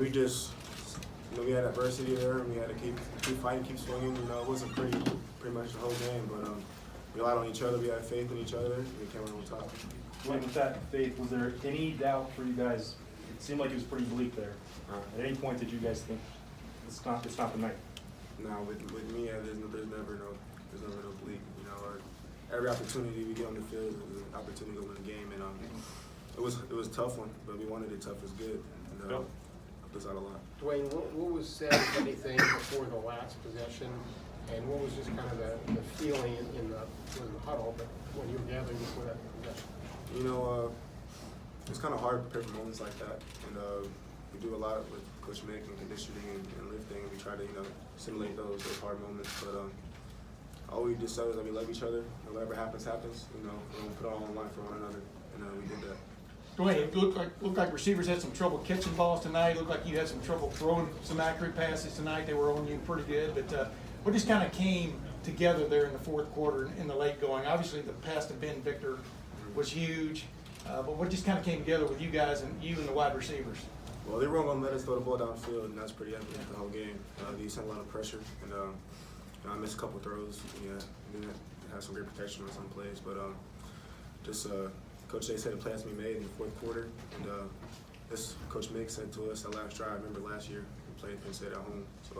we just, we had adversity there, and we had to keep fighting, keep swinging. It wasn't pretty much the whole game, but we relied on each other. We had faith in each other, and we came out on top. With that faith, was there any doubt for you guys? It seemed like it was pretty bleak there. At any point did you guys think it's not the night? No, with me, there's never no bleak. Every opportunity we get on the field is an opportunity to win a game, and it was a tough one, but we wanted it tough as good, and helped us out a lot. Dwayne, what was said, if anything, before the last possession, and what was just kind of the feeling in the huddle, but when you were gathering before that possession? It's kind of hard to prepare for moments like that, and we do a lot with Coach Mick and conditioning and lifting, and we try to simulate those hard moments, but all we just said is that we love each other, and whatever happens, happens. We're gonna put it all on line for one another, and we did that. Dwayne, it looked like receivers had some trouble catching balls tonight. It looked like you had some trouble throwing some accurate passes tonight. They were on you pretty good, but what just kind of came together there in the fourth quarter in the late going? Obviously, the pass to Ben Victor was huge, but what just kind of came together with you guys and you and the wide receivers? Well, they weren't going to let us throw the ball downfield, and that's pretty evident the whole game. They sent a lot of pressure, and I missed a couple throws. Didn't have some great protection on some plays, but Coach Day said the play has to be made in the fourth quarter, and this Coach Mick said to us that last drive. I remember last year we played Penn State at home, so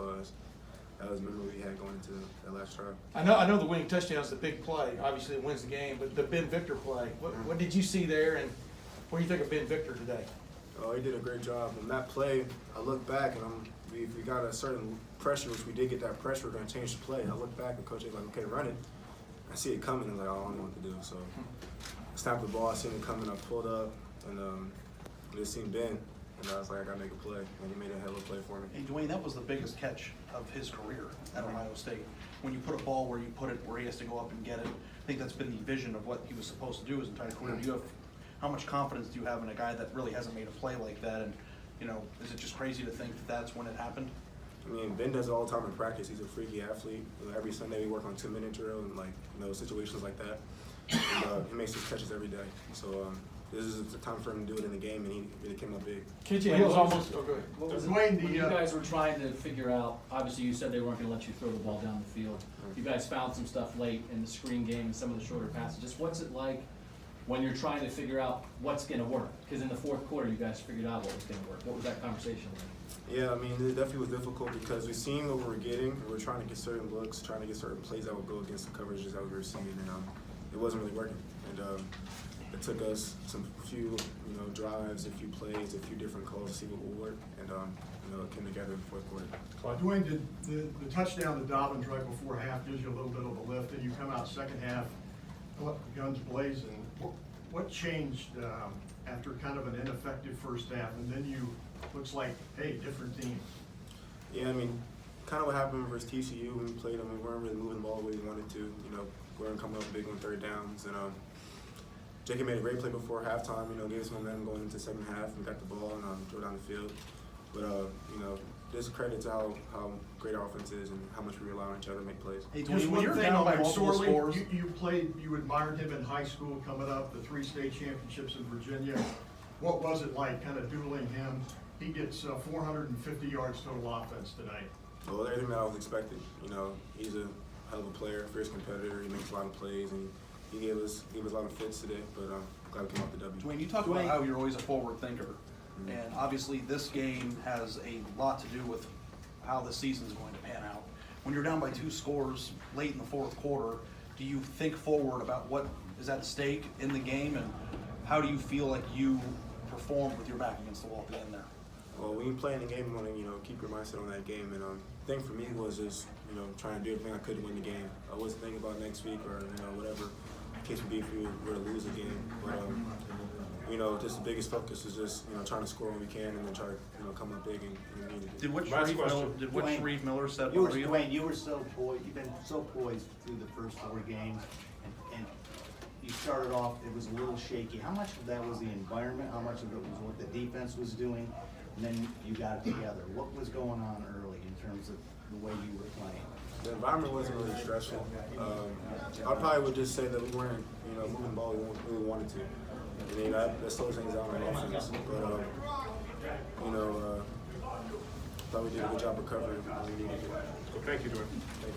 that was the memory we had going into that last drive. I know the winning touchdown is the big play. Obviously, it wins the game, but the Ben Victor play, what did you see there, and what do you think of Ben Victor today? Oh, he did a great job. On that play, I look back, and if we got a certain pressure, which we did get that pressure, we're going to change the play. I look back, and Coach is like, okay, run it. I see it coming, and I'm like, oh, I don't know what to do. So I snapped the ball, I seen it coming, I pulled up, and I just seen Ben, and I was like, I got to make a play. And he made a hell of a play for me. Hey, Dwayne, that was the biggest catch of his career at Ohio State. When you put a ball where you put it, where he has to go up and get it, I think that's been the vision of what he was supposed to do his entire career. How much confidence do you have in a guy that really hasn't made a play like that? And, is it just crazy to think that that's when it happened? I mean, Ben does it all the time in practice. He's a freaky athlete. Every Sunday we work on 2-minute drill and situations like that. And, he makes his catches every day. So this is the time for him to do it in the game, and he really came up big. KJ Hill's almost. Oh, go ahead. What was when you guys were trying to figure out, obviously you said they weren't going to let you throw the ball down the field. You guys found some stuff late in the screen game and some of the shorter passes. Just what's it like when you're trying to figure out what's going to work? Because in the fourth quarter, you guys figured out what was going to work. What was that conversation like? Yeah, I mean, it definitely was difficult because we seen what we were getting, and we were trying to get certain looks, trying to get certain plays that would go against the coverages that we were seeing, and it wasn't really working. And it took us a few drives, a few plays, a few different calls to see what would work, and it came together in the fourth quarter. Dwayne, did the touchdown to Dobbins right before half gives you a little bit of a lift, and you come out second half, guns blazing. What changed after kind of an ineffective first half, and then looks like, hey, different team? Yeah, I mean, kind of what happened versus TCU when we played them. We weren't really moving the ball the way we wanted to. We weren't coming up big on third downs, and Jacob made a great play before halftime. Gave us momentum going into the second half. We got the ball and drove down the field. But just credit to how great our offense is and how much we rely on each other to make plays. Hey, Just Dwayne, when one you're thing down on by Mike multiple Sorley, scores, you admired him in high school coming up, the 3 state championships in Virginia. What was it like kind of dueling him? He gets 450 yards total offense tonight. Well, everything that I was expecting. He's a hell of a player, fierce competitor. He makes a lot of plays, and he gave us a lot of fits today. But I'm glad we came out the W. Dwayne, you talk about how you're always a forward thinker, and obviously this game has a lot to do with how the season's going to pan out. When you're down by 2 scores late in the fourth quarter, do you think forward about what is at stake in the game, and how do you feel like you performed with your back against the wall at the end there? Well, when you play in the game, you want to keep your mindset on that game. And the thing for me was just trying to do everything I could to win the game. I wasn't thinking about next week or whatever the case would be if we were to lose a game. But just the biggest focus is just trying to score when we can and then try to come up big and need it. Did what Sharif Miller said? Dwayne, you were so poised. You've been so poised through the first 4 games, and you started off. It was a little shaky. How much of that was the environment? How much of it was what the defense was doing? And then you got it together. What was going on early in terms of the way you were playing? The environment wasn't really stressful. I probably would just say that we weren't, moving the ball we wanted to. That slows things down on offense. But, thought we did a good job recovering when we needed it. So thank you, Dwayne.